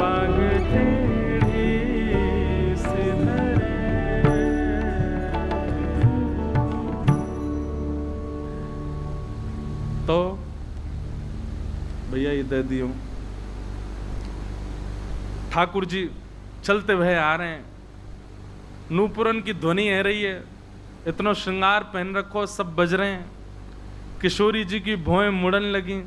बाग टेढ़ी सिधरे। तो भैया ये दे दियो। ठाकुर जी चलते हुए आ रहे हैं, नूपुरन की ध्वनि है रही है, इतना श्रृंगार पहन रखो, सब बज रहे हैं, किशोरी जी की भौएं मुड़न लगी।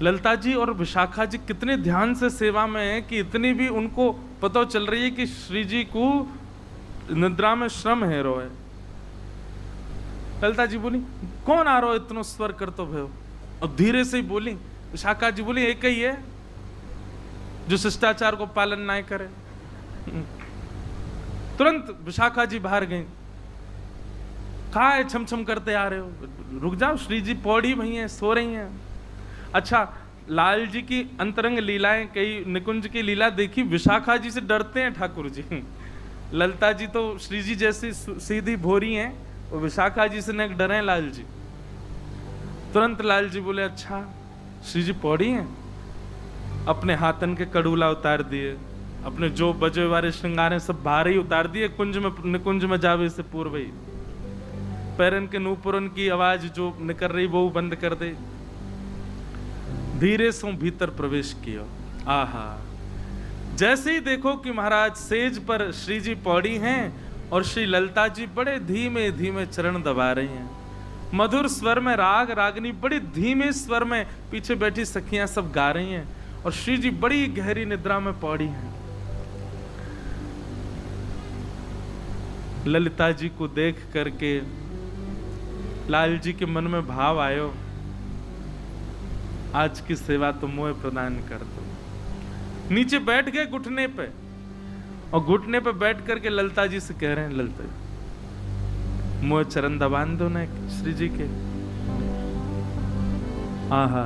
ललिता जी और विशाखा जी कितने ध्यान से सेवा में है कि इतनी भी उनको पता चल रही है कि श्री जी को निद्रा में श्रम है रो है। ललिता जी बोली कौन आ रहा हो, इतना स्वर कर तो भयो, और धीरे से ही बोली। विशाखा जी बोली एक ही है जो शिष्टाचार को पालन ना करे। तुरंत विशाखा जी बाहर गई, कहा है छम छम करते आ रहे हो, रुक जाओ, श्री जी पौड़ी भई हैं, सो रही हैं। अच्छा, लाल जी की अंतरंग लीलाएं, कई निकुंज की लीला देखी, विशाखा जी से डरते हैं ठाकुर जी। ललिता जी तो श्री जी जैसी सीधी भोरी हैं, और विशाखा जी से न डरे लाल जी। तुरंत लाल जी बोले अच्छा श्री जी पौड़ी हैं। अपने हाथन के कड़ूला उतार दिए, अपने जो बजे वाले श्रृंगार सब बाहर ही उतार दिए, कुंज में निकुंज में जावे से पूर्व ही। पैरन के नूपुरन की आवाज जो निकल रही वो बंद कर दे। धीरे से भीतर प्रवेश किया। आहा, जैसे ही देखो कि महाराज सेज पर श्री जी पौड़ी हैं और श्री ललिता जी बड़े धीमे धीमे चरण दबा रही हैं, मधुर स्वर में राग रागनी बड़ी धीमे स्वर में पीछे बैठी सखियां सब गा रही हैं, और श्री जी बड़ी गहरी निद्रा में पौड़ी हैं। ललिता जी को देख करके लाल जी के मन में भाव आयो, आज की सेवा तो मोह प्रदान कर दो। नीचे बैठ गए घुटने पे, और घुटने पे बैठ करके ललिता जी से कह रहे हैं ललिता जी मोह चरण दबान दो ना श्री जी के। आहा,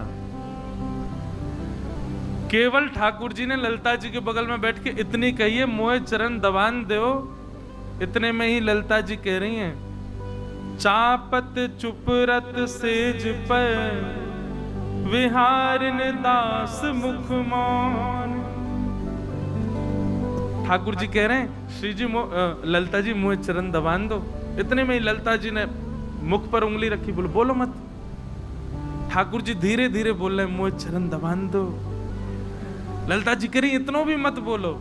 केवल ठाकुर जी ने ललिता जी के बगल में बैठ के इतनी कही है मोह चरण दबान दो, इतने में ही ललिता जी कह रही हैं चापत चुपरत सेज पर विहारिन दास मुख मौन। ठाकुर जी कह रहे हैं श्री जी ललिता जी मुझे चरण दबान दो, इतने में ही ललिता जी ने मुख पर उंगली रखी, बोलो बोलो मत। ठाकुर जी धीरे धीरे बोल रहे हैं मुझे चरण दबान दो। ललिता जी कह रही इतनो भी मत बोलो।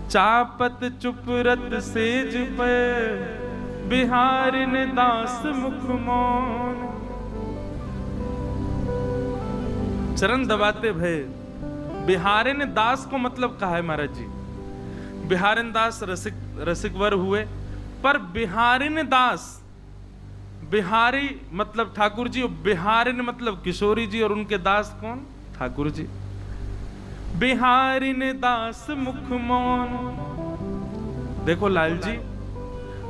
चापत चुपरत सेज पर बिहारिन दास मुख मौन। चरण दबाते भय। बिहारिन दास को मतलब कहा है महाराज जी, बिहारिन दास रसिक वर हुए, पर बिहारिन दास, बिहारी मतलब ठाकुर जी, और बिहारिन मतलब किशोरी जी, और उनके दास कौन? ठाकुर जी। बिहारिन दास मुख मौन। देखो लाल जी,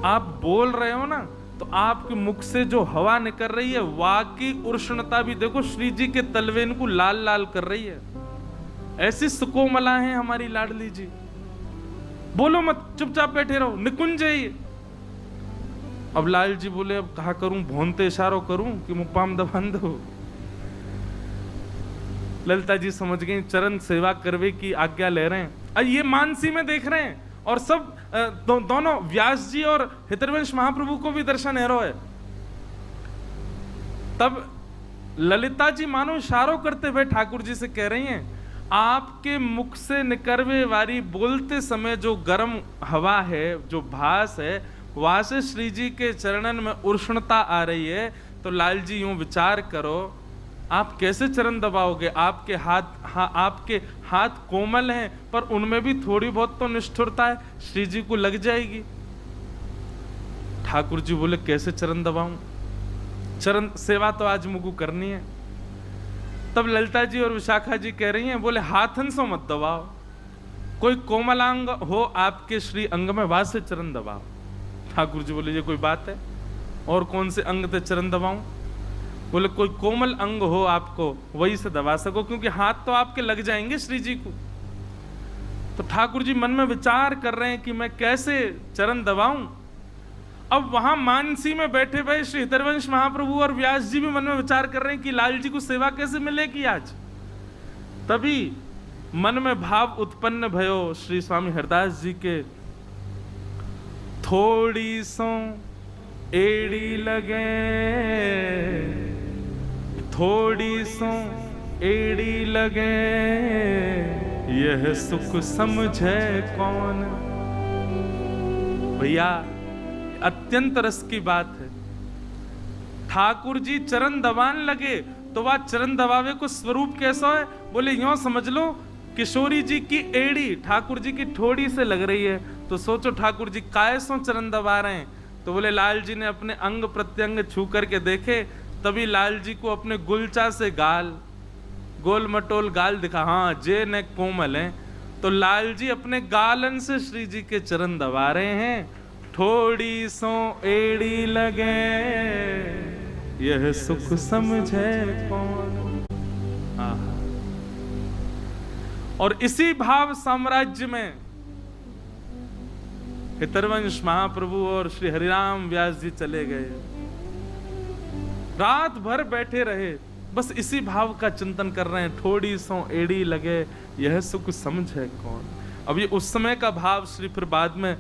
आप बोल रहे हो ना, तो आपके मुख से जो हवा निकल रही है, वाकी उष्णता भी देखो श्री जी के तलवेन को लाल लाल कर रही है। ऐसी सुकोमला है हमारी लाडली जी। बोलो मत, चुपचाप बैठे रहो, निकुंज ही। अब लाल जी बोले अब कहा करूं, भौंते इशारों करूं कि मुपाम दबान दो। ललिता जी समझ गई, चरण सेवा करवे की आज्ञा ले रहे हैं। अब ये मानसी में देख रहे हैं, और सब दोनों व्यास जी और हितरवंश महाप्रभु को भी दर्शन है है। तब ललिता जी मानो इशारों करते हुए ठाकुर जी से कह रही हैं आपके मुख से निकलवे वाली बोलते समय जो गर्म हवा है, जो भास है, वहां से श्री जी के चरणन में उष्णता आ रही है। तो लाल जी यूं विचार करो, आप कैसे चरण दबाओगे? आपके हाथ कोमल हैं, पर उनमें भी थोड़ी बहुत तो निष्ठुरता है, श्री जी को लग जाएगी। ठाकुर जी बोले कैसे चरण दबाऊं? चरण सेवा तो आज मुझको करनी है। तब ललिता जी और विशाखा जी कह रही हैं, बोले हाथन से मत दबाओ, कोई कोमलांग हो आपके श्री अंग में, वहां से चरण दबाओ। ठाकुर जी बोले ये कोई बात है? और कौन से अंग से चरण दबाऊं? बोले कोई कोमल अंग हो आपको, वही से दबा सको, क्योंकि हाथ तो आपके लग जाएंगे श्री जी को। तो ठाकुर जी मन में विचार कर रहे हैं कि मैं कैसे चरण दबाऊं। अब वहां मानसी में बैठे हुए श्री हितरवंश महाप्रभु और व्यास जी भी मन में विचार कर रहे हैं कि लाल जी को सेवा कैसे मिलेगी आज। तभी मन में भाव उत्पन्न भयो श्री स्वामी हरदास जी के, थोड़ी सो एड़ी लगे, थोड़ी सो एड़ी लगे, यह सुख समझे कौन। भैया अत्यंत रस की बात है। ठाकुर जी चरण दबान लगे तो वह चरण दबावे को स्वरूप कैसा है? बोले यूं समझ लो किशोरी जी की एड़ी ठाकुर जी की ठोड़ी से लग रही है। तो सोचो ठाकुर जी कैसों चरण दबा रहे हैं। तो बोले लाल जी ने अपने अंग प्रत्यंग छू करके देखे, तभी लाल जी को अपने गुलचा से गाल, गोल मटोल गाल दिखा, हाँ जे ने कोमल है। तो लाल जी अपने गालन से श्री जी के चरण दबा रहे हैं। थोड़ी सो एड़ी लगे, यह सुख समझे कौन। आहा। और इसी भाव साम्राज्य में हितरवंश महाप्रभु और श्री हरिराम व्यास जी चले गए। रात भर बैठे रहे, बस इसी भाव का चिंतन कर रहे हैं। थोड़ी सो एड़ी लगे, यह सुख समझे कौन। अब ये उस समय का भाव श्री फिर बाद में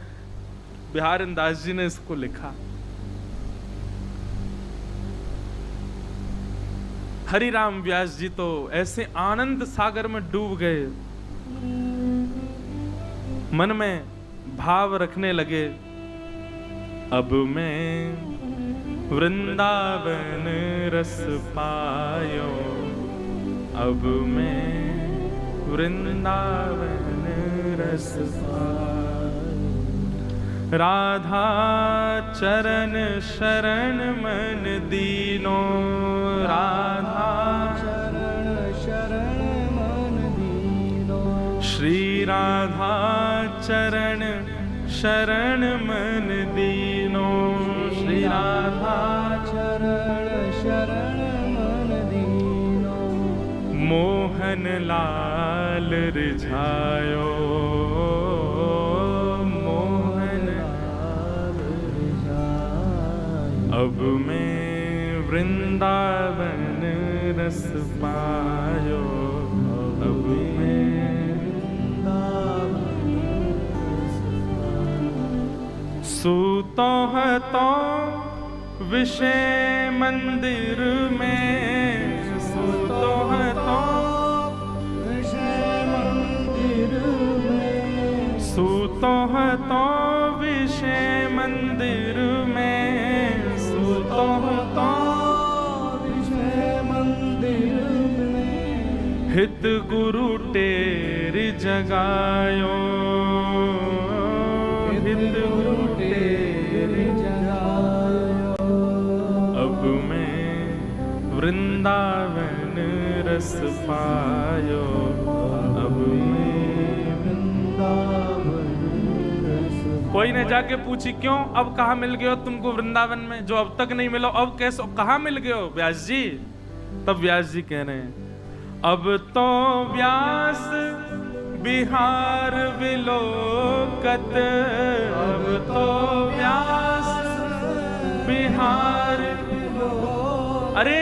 बिहारी दास जी ने इसको लिखा। हरिराम व्यास जी तो ऐसे आनंद सागर में डूब गए, मन में भाव रखने लगे, अब मैं वृंदावन रस पायो, अब मैं वृंदावन रस पायो। राधा चरण शरण मन दीनो, राधा चरण शरण मन दीनो, श्री राधा चरण शरण मन दीनो, श्री राधा चरण शरण मन दीनो। मोहन लाल रिझायो, मोहन लाल रिझायो। अब मैं वृंदावन रस पायो, अब मैं वृंदावन रस पायो। सूतो है तो विषय मंदिर में, सूतो है तो विषय मंदिर में, सूतो है तो विषय मंदिर में, सूतो है तो विषय मंदिर में। हित गुरु टेरि जगायो, हित गुरु टेरि जगायो। अब मैं वृंदावन रस पायो, अब मैं वृंदावन रस पायो। कोई ने जाके पूछी क्यों, अब कहाँ मिल गए हो तुमको वृंदावन में, जो अब तक नहीं मिलो, अब कैसे कहाँ मिल गए हो व्यास जी। तब व्यास जी कह रहे हैं, अब तो व्यास बिहार विलोकत, अब तो व्यास बिहार। अरे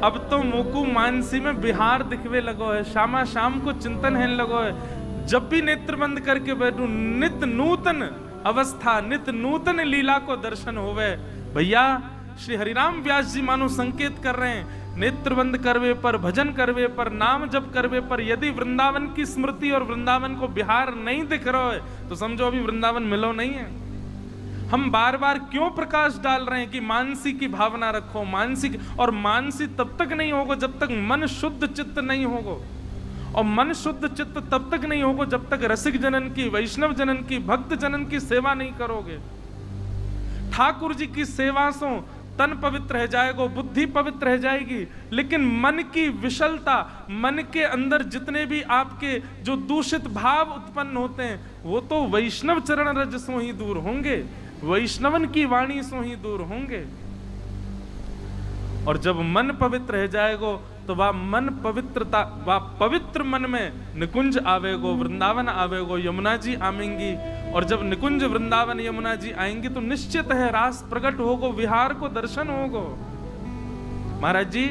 अब तो मुकु मानसी में बिहार दिखवे लगो है, शामा शाम को चिंतन है लगो है। जब भी नेत्र बंद करके बैठू नित नूतन अवस्था, नित नूतन लीला को दर्शन होवे। भैया श्री हरिराम व्यास जी मानो संकेत कर रहे हैं, नेत्र बंद करवे पर, भजन करवे पर, नाम जप करवे पर यदि वृंदावन की स्मृति और वृंदावन को बिहार नहीं दिख रहा है तो समझो अभी वृंदावन मिलो नहीं है। हम बार बार क्यों प्रकाश डाल रहे हैं कि मानसी की भावना रखो, मानसी, और मानसी तब तक नहीं होगा जब तक मन शुद्ध चित्त नहीं होगा, और मन शुद्ध चित्त तब तक नहीं होगा जब तक रसिक जनन की, वैष्णव जनन की, भक्त जनन की सेवा नहीं करोगे। ठाकुर जी की सेवा से तन पवित्र रह जाएगा, बुद्धि पवित्र रह जाएगी, लेकिन मन की विशलता, मन के अंदर जितने भी आपके जो दूषित भाव उत्पन्न होते हैं वो तो वैष्णव चरण रज सो ही दूर होंगे, वैष्णवन की वाणी सो ही दूर होंगे। और जब मन पवित्र रह जाएगो तो वह मन पवित्रता, वह पवित्र मन में निकुंज आवेगो, वृंदावन आवेगो, यमुना जी आएंगी। और जब निकुंज वृंदावन यमुना जी आएंगी तो निश्चित है रास प्रकट होगो, विहार को दर्शन होगो। महाराज जी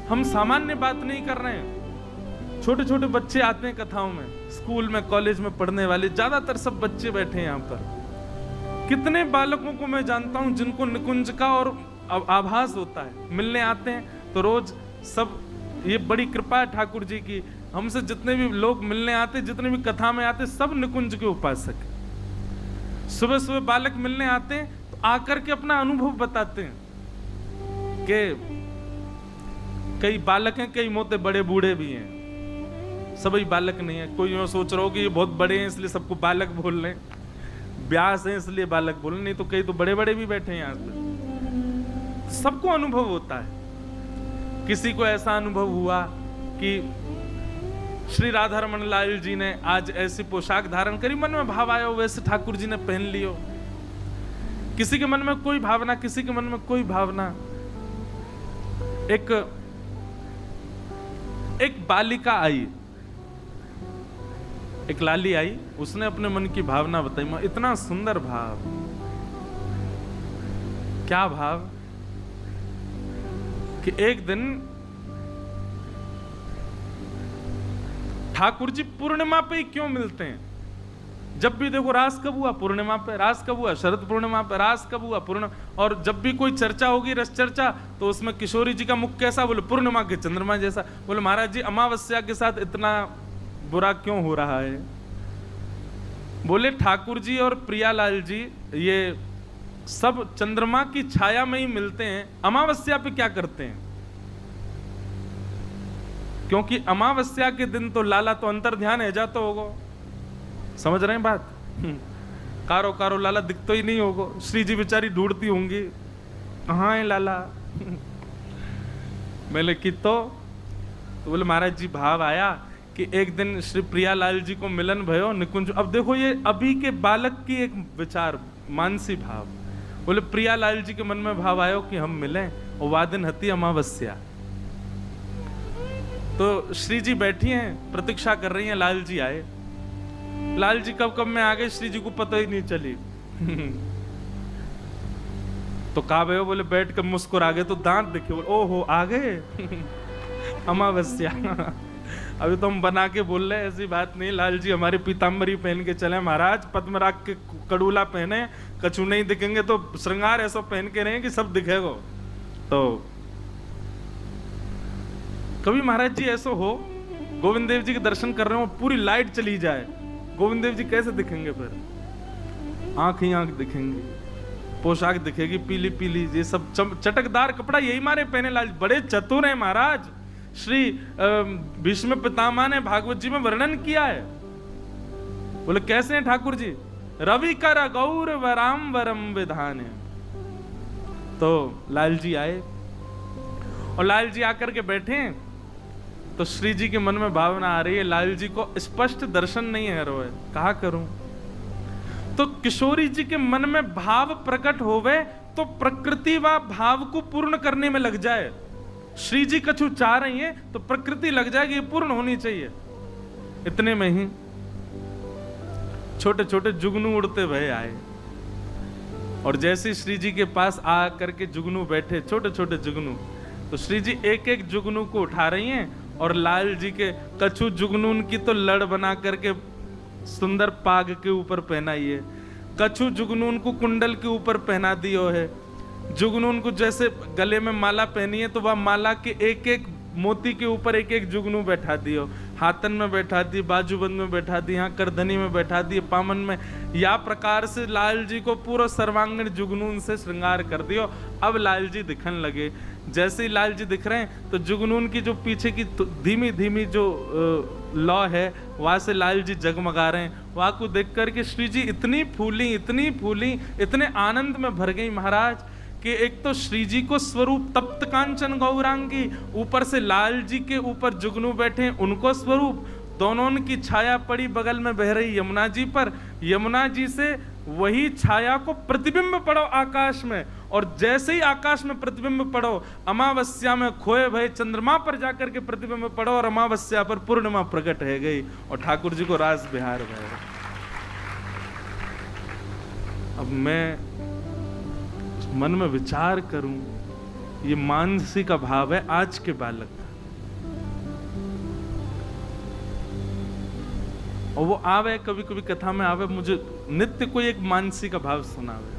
हम सामान्य बात नहीं कर रहे हैं, छोटे छोटे बच्चे आते हैं कथाओं में, स्कूल में कॉलेज में पढ़ने वाले, ज्यादातर सब बच्चे बैठे हैं यहाँ पर। कितने बालकों को मैं जानता हूं जिनको निकुंज का और आभास होता है, मिलने आते हैं तो रोज सब, ये बड़ी कृपा है ठाकुर जी की, हमसे जितने भी लोग मिलने आते, जितने भी कथा में आते, सब निकुंज के उपासक हैं। सुबह सुबह बालक मिलने आते हैं तो आकर के अपना अनुभव बताते हैं कि कई बालक हैं, कई मोटे बड़े बूढ़े भी हैं, सभी बालक नहीं है। कोई यूं सोच रहा हो कि ये बहुत बड़े हैं इसलिए सबको बालक बोल रहे हैं, व्यास हैं इसलिए बालक बोल रहे, नहीं तो कई तो बड़े बड़े भी बैठे हैं यहाँ पे। सबको अनुभव होता है। किसी को ऐसा अनुभव हुआ कि श्री राधा रमन लाल जी ने आज ऐसी पोशाक धारण करी, मन में भाव आया वैसे ठाकुर जी ने पहन लियो। किसी के मन में कोई भावना, किसी के मन में कोई भावना। एक बालिका आई, एक लाली आई, उसने अपने मन की भावना बताई। इतना सुंदर भाव, क्या भाव कि एक दिन ठाकुर जी पूर्णिमा पे ही क्यों मिलते हैं? जब भी देखो रास कब हुआ, पूर्णिमा पे। रास कब हुआ, शरद पूर्णिमा पे। रास कब हुआ, पूर्णिमा। और जब भी कोई चर्चा होगी, रस चर्चा, तो उसमें किशोरी जी का मुख कैसा? बोले पूर्णिमा के चंद्रमा जैसा। बोले महाराज जी अमावस्या के साथ इतना बुरा क्यों हो रहा है? बोले ठाकुर जी और प्रियालाल जी ये सब चंद्रमा की छाया में ही मिलते हैं, अमावस्या पे क्या करते हैं? क्योंकि अमावस्या के दिन तो लाला तो अंतर ध्यान है जाता होगा, समझ रहे हैं बात? कारो कारो लाला दिखतो ही नहीं होगा। श्री जी बेचारी ढूंढती होंगी, कहाँ है लाला? मैंने की तो बोले महाराज जी भाव आया कि एक दिन श्री प्रियालाल जी को मिलन भयो निकुंज। अब देखो ये अभी के बालक की एक विचार, मानसी भाव। बोले प्रियालाल जी के मन में भाव आयो कि हम मिलें, और वादिन हती अमावस्या। तो श्री जी बैठी हैं, प्रतीक्षा कर रही हैं, लाल जी आए। लाल जी कब कब में आ गए, श्री जी को पता ही नहीं चली। तो कहा भयो? बोले बैठ कर मुस्कुरा गए तो दांत दिखे। ओहो आ गए अमावस्या। अभी तो हम बना के बोल रहे, ऐसी बात नहीं। लाल जी हमारे पीताम्बरी पहन के चले महाराज, पद्मराग के कड़ूला पहने, कछु नहीं दिखेंगे तो श्रृंगार ऐसा पहन के रहे कि सब दिखेगा। तो कभी महाराज जी ऐसा हो, गोविंद देव जी के दर्शन कर रहे हो, पूरी लाइट चली जाए, गोविंद देव जी कैसे दिखेंगे? फिर आंख ही आंख दिखेंगी, पोशाक दिखेगी पीली पीली, ये सब चटकदार कपड़ा यही मारे पहने लाल। बड़े चतुर हैं महाराज। श्री भीष्म पितामह ने भागवत जी में वर्णन किया है। बोले कैसे हैं ठाकुर जी? रवि कर गौर वराम वरम विधान है। तो लाल जी आए और लाल जी आकर के बैठे तो श्री जी के मन में भावना आ रही है, लाल जी को स्पष्ट दर्शन नहीं है रोए, कहा करूं? तो किशोरी जी के मन में भाव प्रकट होवे तो प्रकृति व भाव को पूर्ण करने में लग जाए। श्री जी कछु चाह रही हैं तो प्रकृति लग जाएगी, ये पूर्ण होनी चाहिए। इतने में ही छोटे छोटे जुगनू उड़ते हुए आए और जैसे श्री जी के पास आ करके जुगनू बैठे, छोटे छोटे जुगनू, तो श्री जी एक एक जुगनू को उठा रही हैं और लाल जी के कछु जुगनून की तो लड़ बना करके सुंदर पाग के ऊपर पहनाई है, कछु जुगनून को कुंडल के ऊपर पहना दियो है, जुगनून को जैसे गले में माला पहनी है तो वह माला के एक एक मोती के ऊपर एक एक जुगनू बैठा दियो, हाथन में बैठा दी, बाजूबंद में बैठा दी, यहाँ करधनी में बैठा दी, पामन में, या प्रकार से लाल जी को पूरा सर्वांगीण जुगनून से श्रृंगार कर दियो। अब लाल जी दिखने लगे। जैसे ही लाल जी दिख रहे हैं तो जुगनून की जो पीछे की धीमी धीमी जो लौ है वहां से लाल जी जगमगा रहे हैं। वहां को देख करके श्री जी इतनी फूली, इतने आनंद में भर गई महाराज कि एक तो श्री जी को स्वरूप तप्त कांचन गौरांगी, ऊपर से लाल जी के ऊपर जुगनू बैठे उनको स्वरूप, दोनों की छाया पड़ी बगल में बह रही यमुना जी पर, यमुना जी से वही छाया को प्रतिबिंब पड़ो आकाश में, और जैसे ही आकाश में प्रतिबिंब पड़ो अमावस्या में खोए भय चंद्रमा पर जाकर के प्रतिबिंब पड़ो और अमावस्या पर पूर्णिमा प्रकट है गई और ठाकुर जी को रास बिहार भय। अब मैं मन में विचार करूं, ये मानसी का भाव है आज के बालक का। और वो आवे कभी कभी कथा में आवे, मुझे नित्य कोई एक मानसी का भाव सुनावे।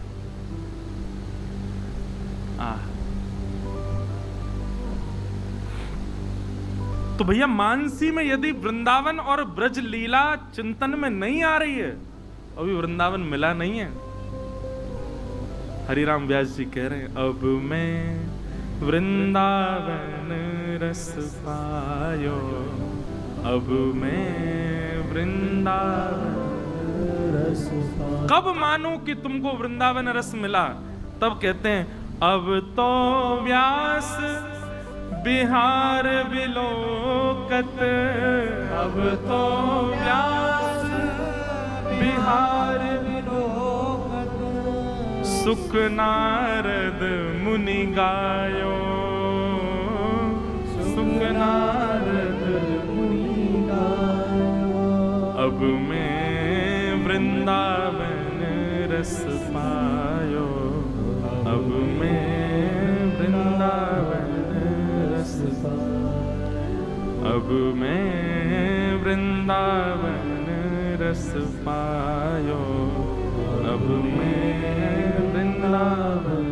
तो भैया मानसी में यदि वृंदावन और ब्रज लीला चिंतन में नहीं आ रही है, अभी वृंदावन मिला नहीं है। हरिराम व्यास जी कह रहे हैं, अब मैं वृंदावन रस पायो, अब मैं वृंदावन रस पायो। कब मानो कि तुमको वृंदावन रस मिला? तब कहते हैं, अब तो व्यास बिहार विलोकत, अब तो व्यास बिहार विलोकत, सुख नारद मुनि गायो, सुख नारद मुनि गायो। अब मैं वृंदावन रस पायो, अब मैं वृंदावन रस पायो, अब मैं वृंदावन रस पायो, अब मैं वृंदावन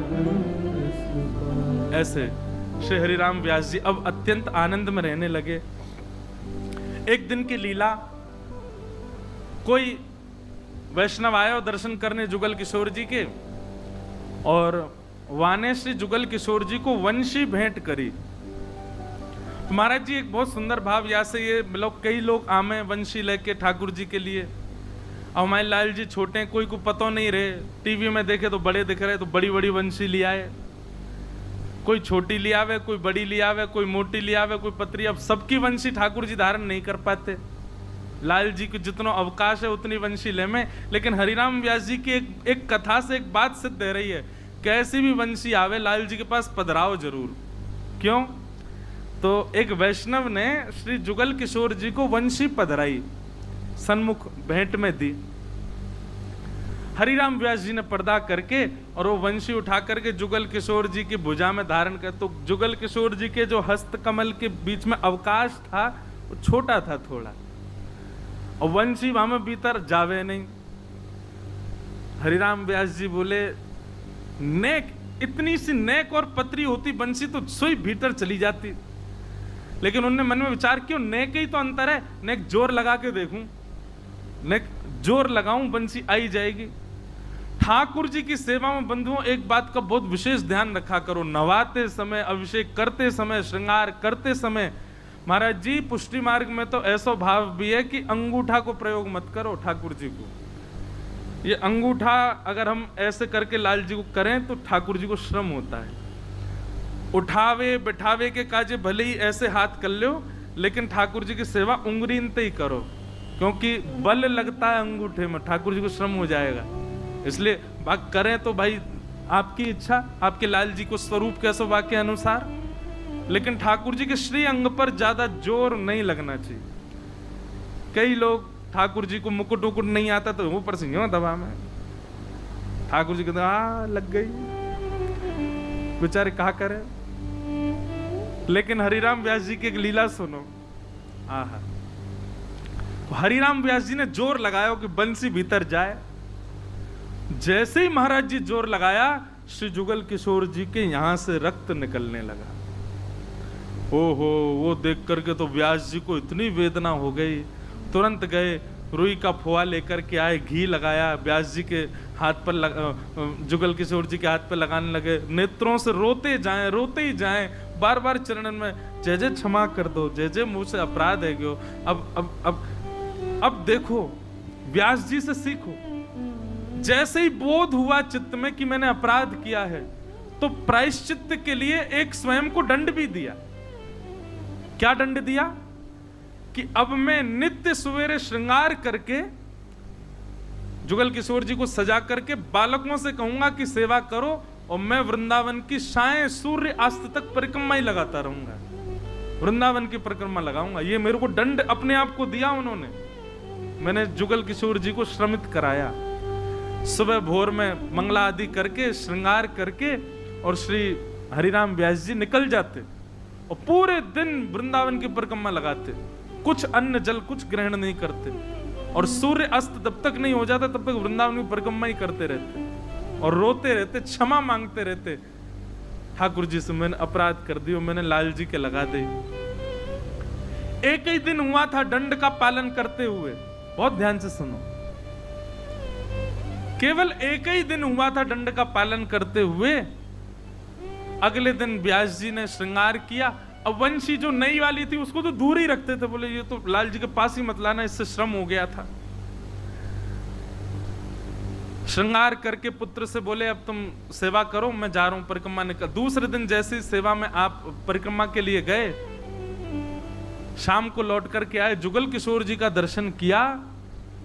रस पायो। ऐसे श्री हरिराम व्यास जी अब अत्यंत आनंद में रहने लगे। एक दिन की लीला, कोई वैष्णव आए और दर्शन करने जुगल किशोर जी के, और वाने श्री जुगल किशोर जी को वंशी भेंट करी। तो महाराज जी एक बहुत सुंदर भाव यहाँ से ये मतलब, कई लोग आमे वंशी लेके ठाकुर जी के लिए। अब हमारे लाल जी छोटे हैं, कोई को पता नहीं रहे, टीवी में देखे तो बड़े दिख रहे, तो बड़ी बड़ी वंशी ले आए। कोई छोटी ले आवे, कोई बड़ी ले आवे, कोई मोटी ले आवे, कोई पतरी। अब सबकी वंशी ठाकुर जी धारण नहीं कर पाते। लाल जी को जितना अवकाश है उतनी वंशी ले में, लेकिन हरिराम व्यास जी की एक कथा से एक बात सिद्ध हो रही है, कैसी भी वंशी आवे लाल जी के पास पधराओ जरूर। क्यों? तो एक वैष्णव ने श्री जुगल किशोर जी को वंशी पधराई, सन्मुख भेंट में दी। हरिराम व्यास जी ने पर्दा करके और वो वंशी उठा करके जुगल किशोर जी की भुजा में धारण कर, तो जुगल किशोर जी के जो हस्त कमल के बीच में अवकाश था वो छोटा था थोड़ा, और वंशी वहां में भीतर जावे नहीं। हरिराम व्यास जी बोले, नेक इतनी सी नेक और पतरी होती बंसी तो सोई भीतर चली जाती। लेकिन उन्होंने मन में विचार किया, नेक ही तो अंतर है, नेक जोर लगा के देखूं, नेक जोर लगाऊं बंसी आई जाएगी। ठाकुर जी की सेवा में बंधुओं एक बात का बहुत विशेष ध्यान रखा करो, नवाते समय, अभिषेक करते समय, श्रृंगार करते समय। महाराज जी पुष्टि मार्ग में तो ऐसा भाव भी है कि अंगूठा को प्रयोग मत करो ठाकुर जी को। ये अंगूठा अगर हम ऐसे करके लाल जी को करें तो ठाकुर जी को श्रम होता है। उठावे बैठावे के काजे भले ही ऐसे हाथ कर लो, लेकिन ठाकुर जी की सेवा उंगलीनते ही करो, क्योंकि बल लगता है अंगूठे में, ठाकुर जी को श्रम हो जाएगा। इसलिए बात करें तो भाई आपकी इच्छा, आपके लाल जी को स्वरूप कैसो वाक्य अनुसार, लेकिन ठाकुर जी के श्री अंग पर ज्यादा जोर नहीं लगना चाहिए। कई लोग ठाकुर जी को मुकुट उकुट नहीं आता तो ऊपर से यूं दबा में, ठाकुर जी कहते लग गई, बेचारे कहा करे। लेकिन हरिराम व्यास जी की एक लीला सुनो। आहा, हरिराम व्यास जी ने जोर लगाया कि बंसी भीतर जाए। जैसे ही महाराज जी जोर लगाया, श्री जुगल किशोर जी के यहां से रक्त निकलने लगा। ओहो, वो देख करके तो व्यास जी को इतनी वेदना हो गई, तुरंत गए रुई का फोआ लेकर के आए, घी लगाया, व्यास जी के हाथ पर जुगल किशोर जी के हाथ पर लगाने लगे। नेत्रों से रोते ही जाएं, बार बार चरणन में जय जय क्षमा कर दो, जय जय मुझ से अपराध है गयो। अब देखो, व्यास जी से सीखो। जैसे ही बोध हुआ चित्त में कि मैंने अपराध किया है, तो प्रायश्चित्त के लिए एक स्वयं को दंड भी दिया। क्या दंड दिया? कि अब मैं नित्य सवेरे श्रृंगार करके जुगल किशोर जी को सजा करके बालकों से कहूंगा कि सेवा करो, और मैं वृंदावन की साय सूर्य अस्त तक परिक्रमा ही लगाता रहूंगा, वृंदावन की परिक्रमा लगाऊंगा। ये मेरे को दंड अपने आप को दिया उन्होंने। मैंने जुगल किशोर जी को श्रमित कराया। सुबह भोर में मंगला आदि करके श्रृंगार करके और श्री हरिराम व्यास जी निकल जाते और पूरे दिन वृंदावन की परिक्रमा लगाते, कुछ अन्न जल कुछ ग्रहण नहीं करते। और सूर्य अस्त जब तक नहीं हो जाता तब तक वृंदावन की परिक्रमा ही करते रहते और रोते रहते, क्षमा मांगते रहते, ठाकुर जी से मैंने अपराध कर दिया, मैंने लाल जी के लगा दे। एक ही दिन हुआ था दंड का पालन करते हुए, बहुत ध्यान से सुनो, केवल एक ही दिन हुआ था दंड का पालन करते हुए। अगले दिन व्यास जी ने श्रृंगार किया। अब वंशी जो नई वाली थी उसको तो दूर ही रखते थे, बोले ये तो लाल जी के पास ही मत लाना, इससे श्रम हो गया था। श्रृंगार करके पुत्र से बोले अब तुम सेवा करो, मैं जा रहा हूं परिक्रमा निकल। दूसरे दिन जैसे ही सेवा में आप परिक्रमा के लिए गए, शाम को लौट करके आए, जुगल किशोर जी का दर्शन किया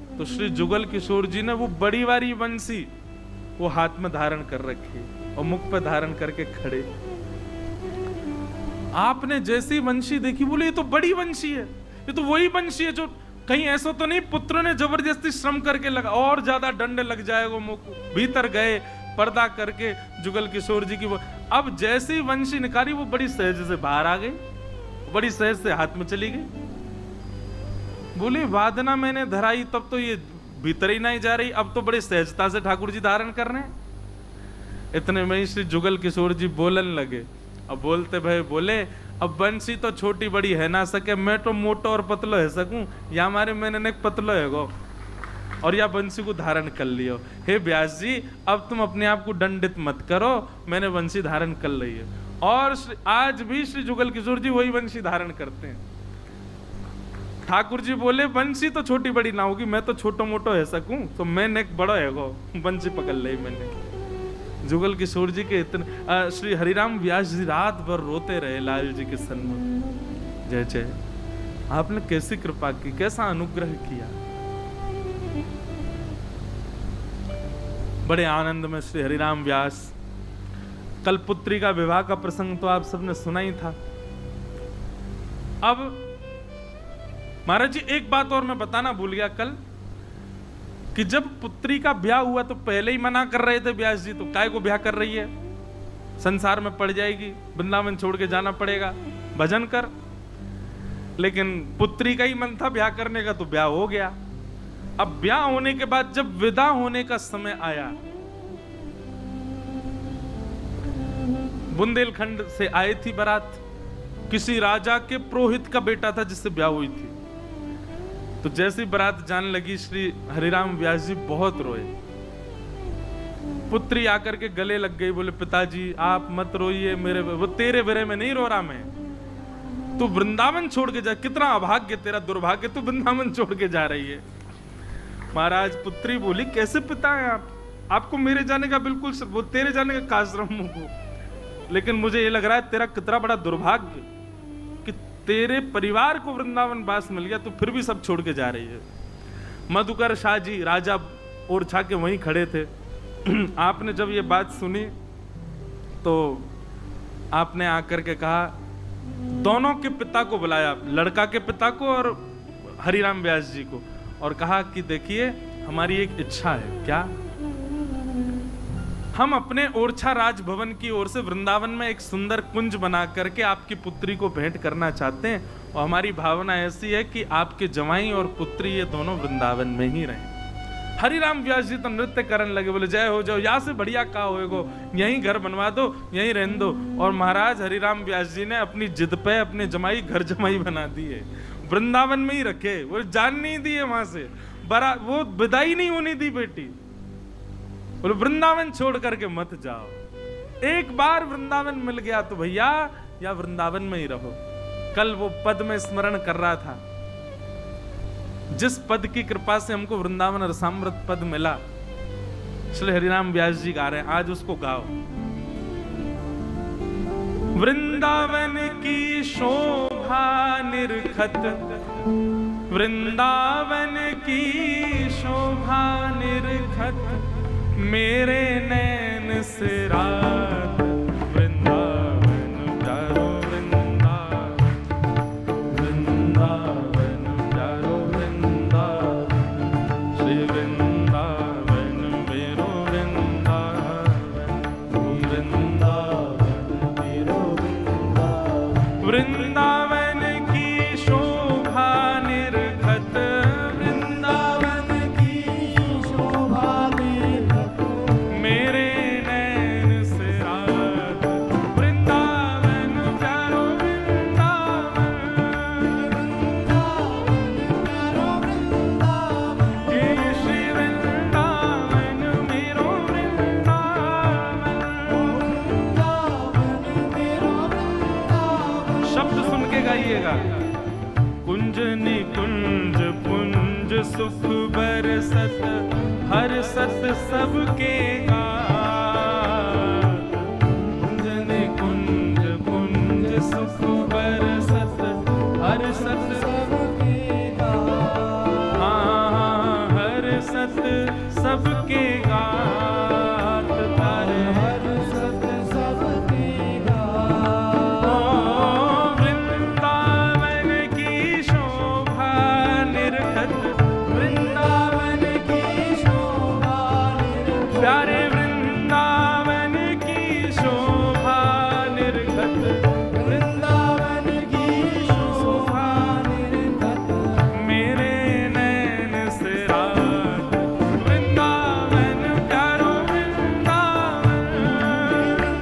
तो श्री जुगल किशोर जी ने वो बड़ी वाली बंसी वो हाथ में धारण कर रखी और मुख पे धारण करके खड़े। आपने जैसी बंशी देखी बोले ये तो बड़ी बंशी है, ये तो वही बंशी है जो, कहीं ऐसा तो नहीं पुत्र ने जबरदस्ती श्रम करके लगा और ज्यादा दंड लग जाएगा। मुख भीतर गए, पर्दा करके जुगल किशोर जी की वो, अब जैसी बंशी निकाली वो बड़ी सहज से बाहर आ गई, बड़ी सहज से हाथ में चली गई। बोले वादना मैंने धराई तब तो ये भीतर ही नहीं जा रही, अब तो बड़ी सहजता से ठाकुर जी धारण कर रहे हैं। इतने में श्री जुगल किशोर जी बोलन लगे। अब बोलते भाई बोले अब बंसी तो छोटी बड़ी है ना सके, मैं तो मोटो और पतलो है सकूं, या हमारे मैंने पतलो है गो और या बंसी को धारण कर लियो। हे व्यास जी अब तुम अपने आप को दंडित मत करो, मैंने बंसी धारण कर ली है। और आज भी श्री जुगल किशोर जी वही बंसी धारण करते हैं। ठाकुर जी बोले बंसी तो छोटी बड़ी ना होगी, मैं तो छोटो मोटो है सकूं, तो मैंने एक बड़ो है गो, बंसी पकड़ ली मैंने। जुगल किशोर जी के इतने, श्री हरिराम व्यास जी रात भर रोते रहे लाल जी के सन्मुख। जय जय, आपने कैसी कृपा की, कैसा अनुग्रह किया। बड़े आनंद में श्री हरिराम व्यास, कल पुत्री का विवाह का प्रसंग तो आप सबने सुना ही था। अब महाराज जी एक बात और मैं बताना भूल गया कल, कि जब पुत्री का ब्याह हुआ तो पहले ही मना कर रहे थे व्यास जी, तो काय को ब्याह कर रही है, संसार में पड़ जाएगी, वृंदावन छोड़ के जाना पड़ेगा, भजन कर। लेकिन पुत्री का ही मन था ब्याह करने का, तो ब्याह हो गया। अब ब्याह होने के बाद जब विदा होने का समय आया, बुंदेलखंड से आई थी बारात, किसी राजा के पुरोहित का बेटा था जिससे ब्याह हुई थी। तो जैसी बारात जाने लगी श्री हरिराम व्यास जी बहुत रोए। पुत्री आकर के गले लग गई, बोले पिताजी आप मत रोइए, मेरे वो तेरे विरह में नहीं रो रहा मैं, तू वृंदावन छोड़ के जा, कितना अभाग्य तेरा, दुर्भाग्य, तू वृंदावन छोड़ के जा रही है। महाराज पुत्री बोली कैसे पिता है आप, आपको मेरे जाने का बिल्कुल, वो तेरे जाने का काश्रम को, लेकिन मुझे ये लग रहा है तेरा कितना बड़ा दुर्भाग्य कि तेरे परिवार को वृंदावन वास मिल गया, तो फिर भी सब छोड़ के जा रही है। मधुकर शाह जी राजा ओरछा के वहीं खड़े थे। आपने जब ये बात सुनी तो आपने आकर के कहा, दोनों के पिता को बुलाया, लड़का के पिता को और हरिराम व्यास जी को, और कहा कि देखिए हमारी एक इच्छा है। क्या? हम अपने ओरछा राजभवन की ओर से वृंदावन में एक सुंदर कुंज बना करके आपकी पुत्री को भेंट करना चाहते हैं, और हमारी भावना ऐसी है कि आपके जवाई और पुत्री ये दोनों वृंदावन में ही रहें। हरिराम व्यास जी तो नृत्य करने लगे, बोले जय हो जाओ, यहाँ से बढ़िया का होएगो, यहीं घर बनवा दो, यहीं रहने दो। और महाराज हरिराम व्यास जी ने अपनी जिद पे अपने जमाई घर जमाई बना दिए, वृंदावन में ही रखे, वो जान नहीं दिए वहां से, बरा वो विदाई नहीं होने दी बेटी, बोले वृंदावन छोड़ करके मत जाओ। एक बार वृंदावन मिल गया तो भैया या वृंदावन में ही रहो। कल वो पद में स्मरण कर रहा था, जिस पद की कृपा से हमको वृंदावन रसामृत पद मिला, श्री हरिराम व्यास जी गा रहे हैं, आज उसको गाओ। वृंदावन की शोभा निरखत, वृंदावन की शोभा निरखत, मेरे नैन से रात, वृंदावन प्यारो वृंदावन, वृंदावन प्यारो वृंदावन, श्री वृंदावन मेरो वृंदावन, वृंदावन मेरो वृंदावन, वृंदावन की शोभा निरखत, वृंदावन बरसत हर सत सबके गात। कुंज निकुंज कुंज सुख बरसत हर सत सबके गात। हर सत सबके गात तारे। हर सत सबके गात। ओ वृंदावन की शोभा निरखत, वृंदावन की शोभा निरखत। प्यारे वृंदावन की शोभा निरखत, वृंदावन की शोभा निरखत। मेरे नैन से रात। वृंदावन प्यारो वृंदावन,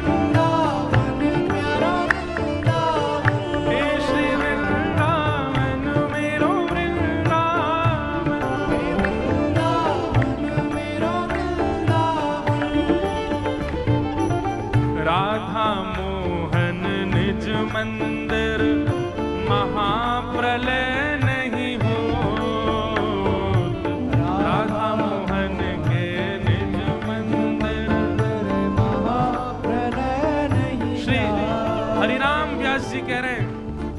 वृंदावन प्यारा वृंदावन। हे श्री वृंदावन मेरो वृंदावन। वृंदावन मेरा वृंदावन। राधा मोहन निज मंदिर महाप्रलय नहीं हो। राधा मोहन के निज मंदिर। महाप्रलय नहीं श्री हरिराम व्यास जी कह रहे हैं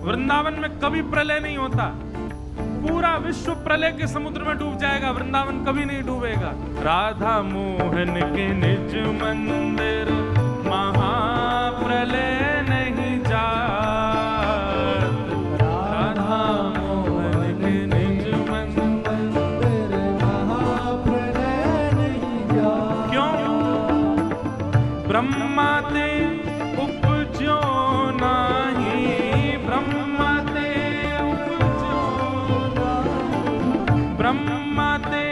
वृंदावन में कभी प्रलय नहीं होता। पूरा विश्व प्रलय के समुद्र में डूब जाएगा, वृंदावन कभी नहीं डूबेगा। राधा मोहन के निज मंदिर महाप्रलय नहीं जात। राधा मोहन के निज मंदिर। महाप्रलय नहीं जात। क्यों? ब्रह्मा ते उपजो नाही, ब्रह्मा ते उपजो, ब्रह्मा ते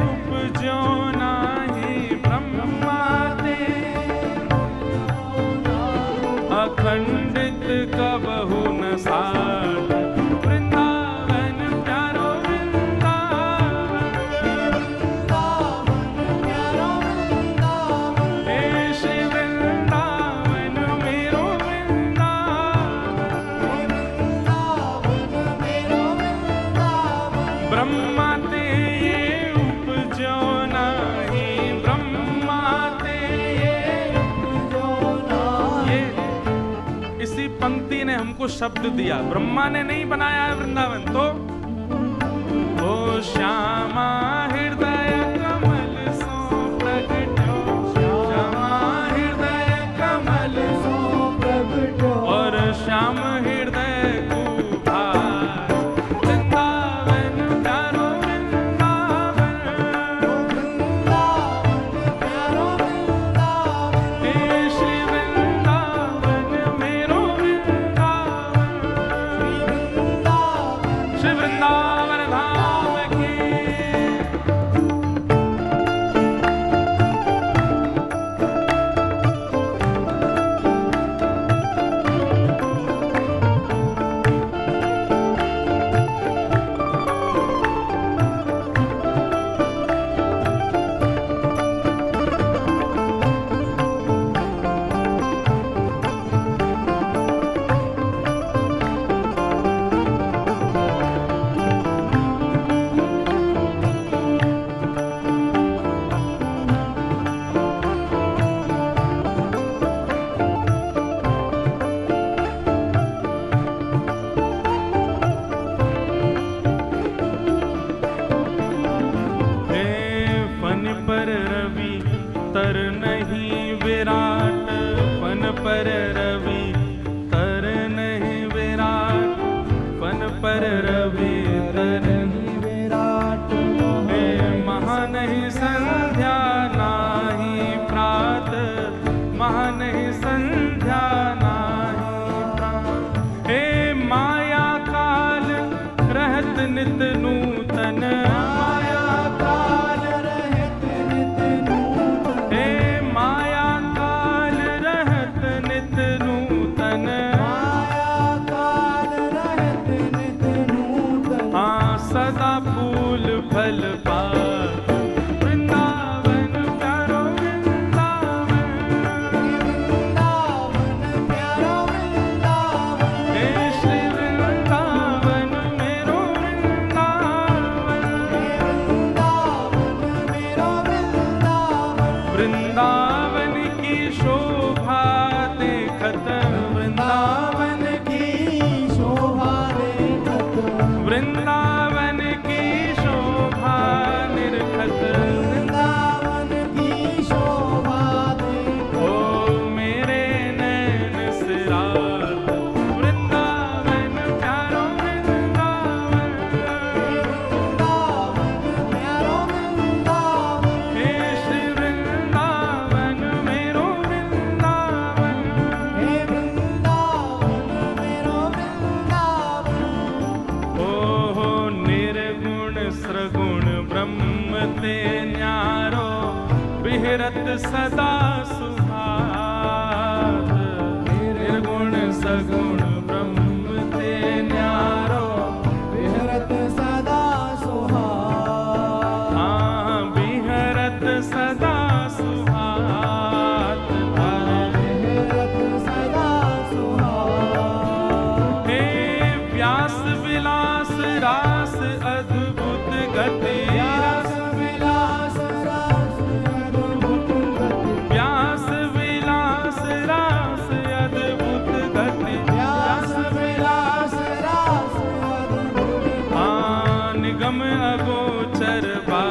उपजो नाही, ब्रह्मा ते अखंडित कबहु न साध। वृंदावन प्यारो वृंदावन, वृंदावन प्यारा वृंदावन। हे श्री वृंदावन मेरो वृंदावन। वृंदावन मेरा वृंदावन। ब्रह्मा ते ये उपजो नाही, ब्रह्मा ते जो नाम ये। इसी पंक्ति ने हमको शब्द दिया, ब्रह्मा ने नहीं बनाया है वृंदावन। तो ओ श्यामा हृदय कमल सो प्रगटो, श्यामा हृदय कमल सो, प्रगटो। और श्याम हृदय कुभार। वृंदावन प्यारो वृंदावन, वृंदावन प्यारा वृंदावन। हे श्री वृंदावन मेरो वृंदावन। वृंदावन श्री वृंदावन धाम की। हे फन पर रवि तर नहीं विराट, फन पर रवि तर नहीं विराट, फन पर रवि तर नहीं। विराट हे महा नहीं संध्या नाही प्रात, महा नहीं संध्या नाही प्रात। हे माया काल रहत नित नूतन, माया काल रहत नित नूतन। हे माया काल रहत नित नूतन। माया काल रहत नित नूतन। हाँ सदा फूल फल पात। वृंदावन प्यारो वृंदावन, वृंदावन प्यारा वृंदावन। हे श्री वृंदावन मेरो वृंदावन। वृंदावन की शोभा देखत वृंदावन की शोभा देखत वृंदावन की शोभा निरखत वृंदावन की शोभा देखत ओ मेरे नैन सिरात वृंदावन प्यारो वृंदावन प्यारो वृंदावन हे श्री वृंदावन मेरो वृंदावन हे वृंदावन मेरो वृंदावन ओहो निर्गुण सगुण ब्रह्म ते न्यारो विहरत सदा सुभात निर्गुण सगुण ब्रह्म ते न्यारो विहरत सदा सुहास हाँ विहरत सदा सुभात विहरत सदा सुहास हे व्यास विलास रास अद्भुत गति व्यास विलास रास अद्भुत गति व्यास विलास रास अद्भुत गति व्यास विलास रास अद्भुत हाँ निगम अगोचर बा